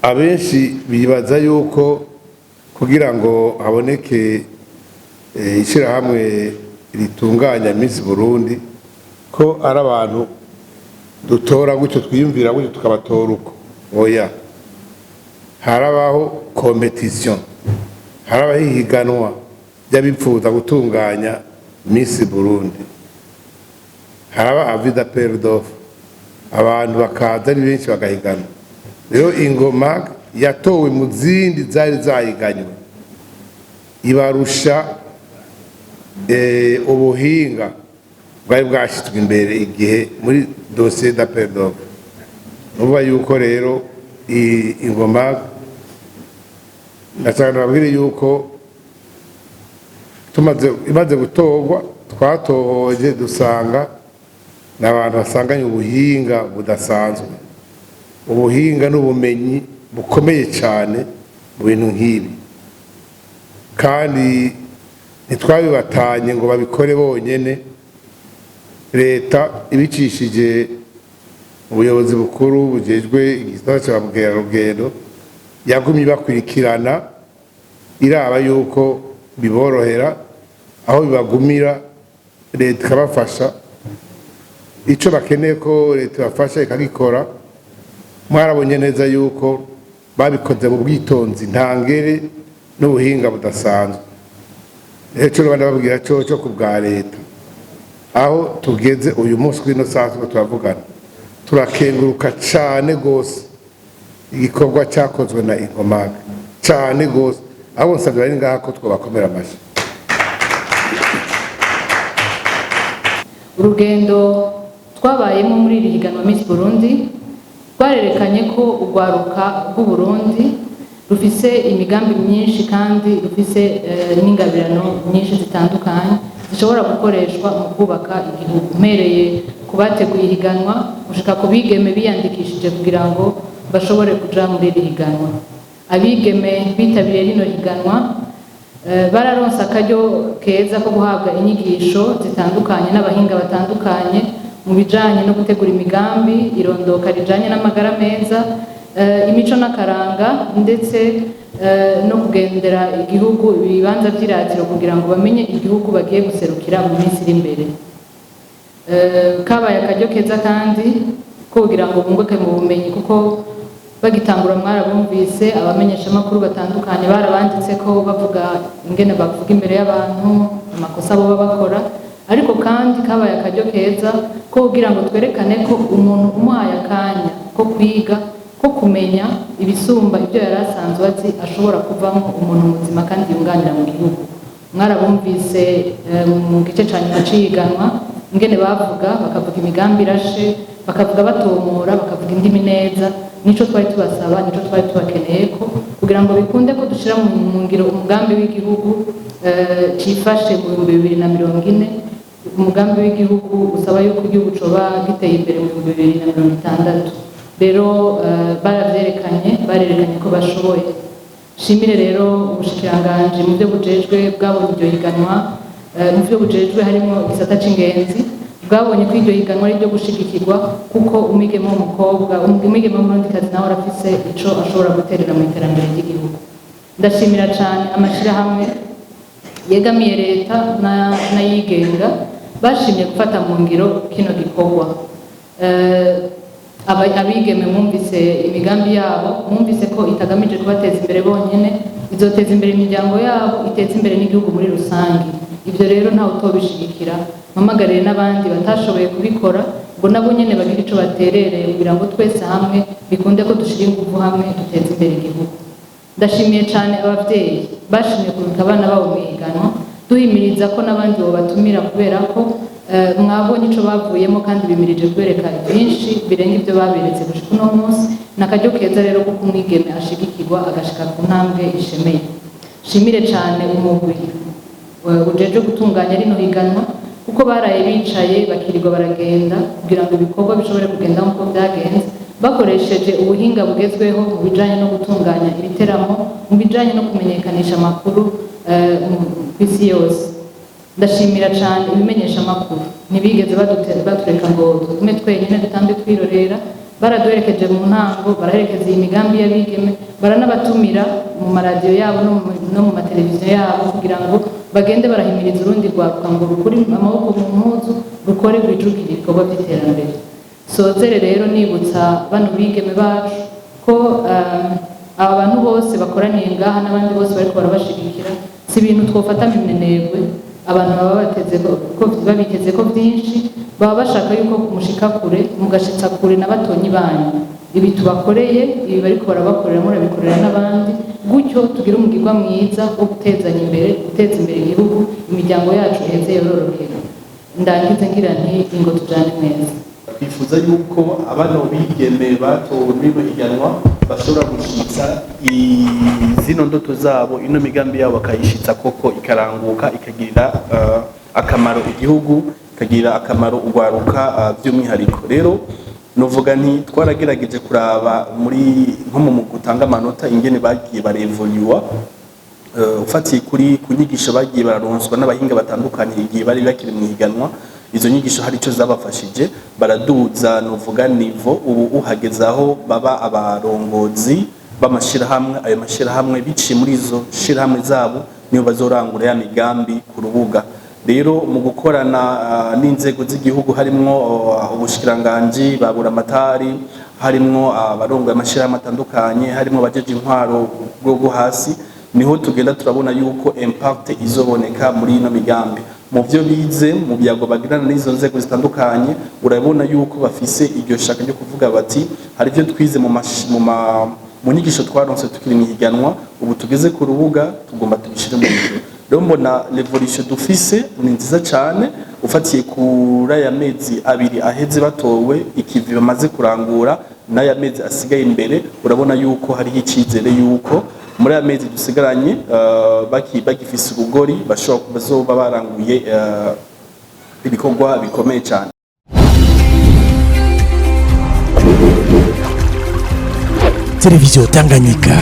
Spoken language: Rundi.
abenshi bibaza yuko kugira ngo haboneke ishirahamwe ritunganya Miss Burundi ko ari abantu dutora gutyo twiyumvira gutyo tukabatora uko oya harabaho competition harabaho ihiganwa ry'abipfuza gutunganya Miss Burundi haraba avis d'appel d'offre abantu bakaza ari benshi bagahigana rero ingoma yatowe mu zindi zari zahiganywe ibarusha ubuhinga bwari bwashitswe imbere igihe muri dossier d'appel d'offre nuba yuko rero ingoma ndashaka nababwire yuko imaze gutorwa twatohoje dusanga n'abantu basanganye ubuhinga budasanzwe ubuhinga n'ubumenyi bukomeye cyane mu bintu nk'ibi kandi ntitwabibatanye ngo babikore bonyene leta ibicishije ubuyobozi bukuru bujejwe igisata cya mukerarugendo yagumye bakurikirana iraba yuko biborohera aho bibagumira leta ikabafasha icyo bakeneye ko leta ibafasha ikagikora mwarabonye neza yuko babikoze mu bwitonzi ntangere n'ubuhinga budasanzwe icyo rwanda babwira cyo ku bwa leta aho tugeze uyu munsi kuri ino saa turavugana turakenguruka cyane gose igikorwa cyakozwe na Ingomaga cyane gose abo nsabye bari ngaha ko twabakomera amashi. Urugendo twabayemo muri iri higanwa Miss Burundi twarerekanye ko urwaruka rw'u Burundi rufise imigambi myinshi kandi rufise n'ingabirano nyinshi zitandukanye zishobora gukoreshwa mu kubaka igihugu mpereye kubateguye ihiganwa gushika ku bigeme biyandikishije kugira ngo bashobore kuja muri iri higanwa. Abigeme bitabiriye rino higanwa bararonse akaryo keza ko guhabwa inyigisho zitandukanye n'abahinga batandukanye mu bijanye no gutegura imigambi irondoka rijanye n'amagara meza imico n'akaranga ndetse no kugendera igihugu ibibanza by'iratiro kugira ngo bamenye igihugu bagiye guserukira mu minsi iri imbere. Kabaye akaryo keza kandi kugira ngo bunguke mu bumenyi kuko bagitangura mwarabumvise abamenyesha makuru batandukanye barabanditse ko bavuga ingene bavuga imbere y'abantu amakosa bo bakora ariko kandi kabaye akaryo keza ko kugira ngo twerekane ko umuntu umuhaye akanya ko kwiga ko kumenya ibisumba ibyo yari asanzwe azi ashobora kuvamo umuntu muzima kandi yunganira mu gihugu. Mwarabumvise mu gice ca nyuma c'ihiganwa ingene bavuga bakavuga imigambi irashe bakavuga batomora bakavuga indimi neza nico twari tubasaba nico twari tubakeneye ko kugira ngo bikunde ko dushira mu ngiro umugambi w'igihugu cifashe mu 2040 umugambi w'igihugu usaba yuko igihugu coba giteye imbere mu 2060. Rero barerekanye ko bashoboye. Shimire rero ubushikiranganje mu byo bujejwe bwabonye iryo higanwa mu byo bujejwe harimo igisata c'ingenzi bwabonye ko iryo higanwa ari ryo gushigikirwa kuko umwigeme w'umukobwa umwigeme w'umurundikazi nawe arafise ico ashobora guterera mu iterambere ry'igihugu. Ndashimira cyane amashirahamwe yegamiye leta n'ayigenga bashimye gufata mu ngiro kino gikorwa. Abigeme mwumvise imigambi yabo mwumvise ko itagamije kubateza imbere bonyene izoteza imbere imiryango yabo iteza imbere n'igihugu muri rusangi. Ibyo rero ntawe utobishigikira mpamagarire n'abandi batashoboye kubikora ngo nabo nyene bagira ico baterereye kugira ngo twese hamwe bikunde ko dushira ingufu hamwe duteza imbere igihugu. Ndashimiye cyane abavyeyi bashimye kuruta abana babo mu higanwa duhimiriza ko n'abandi bo batumira kubera ko mwabonye ico bavuyemo kandi bimirije kwereka byinshi birenga ibyo baberetse gushika uno munsi nakaryo keza rero kuko umwigeme ashigikirwa agashika ku ntambwe ishemeye. Shimire cyane umugwi ujeje gutunganya rino higanwa kuko baraye bicaye bakirirwa baragenda kugira ngo ibikorwa bishobore kugenda nk'uko byagenze bakoresheje ubuhinga bugezweho mu bijanye no gutunganya ibiteramo mu bijanye no kumenyekanisha amakuru ku isi yose. Ndashimira cyane ibimenyesha amakuru ntibigeze batureka ngo tugume twenyine dutambe twirorera baraduherekeje mu ntango, baraherekeza iyi migambi y'abigeme, baranabatumira mu maradiyo yabo no mu mateleviziyo yabo kugira ngo bagende barahimiriza urundi rwaruka ngo rukure amaboko mu mpuzu, rukore rwijukire ibikorwa by'iterambere. Sozere rero nibutsa bano bigeme bacu ko aba bantu bose bakoraniye ngaha n'abandi bose bariko barabashigikira si ibintu twofata minenegwe. Abantu babiteze ko byinshi, baba bashaka yuko mushika kure, mugashitsa kure n'abatonyi banyu. Ibi tubakoreye, ibi bariko barabakorera murabikorera n'abandi, gutyo tugira umugirwa mwiza wo guteza imbere igihugu, imiryango yacu iheze yororokera. Ndangize ngira nti ingo tujane neza. Twifuza yuko abana bigeme batowe muri higanwa bashobora gushitsa zino ndoto zabo, ino migambi yabo bakayishitsa koko ikaranguka, ikagirira akamaro igihugu, ikagirira akamaro urwaruka by'umwihariko. Rero novuga nti twaragerageje kuraba muri nko mu gutanga amanota ingene bagiye barevoluwa, ufatiye kuri kunyigisho bagiye bararonswa n'abahinga batandukanye igihe bari bakiri mu higanwa. Izo nyigisho hari ico zabafashije, baraduza novuga nivo, ubu uhagezaho baba abarongozi b'amashirahamwe. Ayo mashirahamwe biciye muri izo shirahamwe zabo niyo bazorangura ya migambi ku rubuga. Rero mu gukorana n'inzego z'igihugu harimwo ubushikiranganji, babura amatari, harimwo abarongoye amashirahamwe atandukanye, harimwo bajeje intwaro bwo hasi, niho tugenda turabona yuko impact izoboneka muri ino migambi. Mu byo bize mu byago bagirana n'izo nzego zitandukanye, urabona yuko bafise iryo shaka ryo kuvuga bati hari byo twize mu nyigisho twaronse tukiri mu higanwa, ubu tugeze ku rubuga tugomba tubishire mu ngiro. Rero mbona revolution dufise ni nziza cyane, ufatiye kuri aya mezi abiri aheze batowe, ikivi bamaze kurangura n'aya mezi asigaye imbere, urabona yuko hari ikizere yuko muri aya mezi dusigaranye bagifise ubugori bazoba baranguye ibikorwa bikomeye cyane. Televiziyo Tanganyika.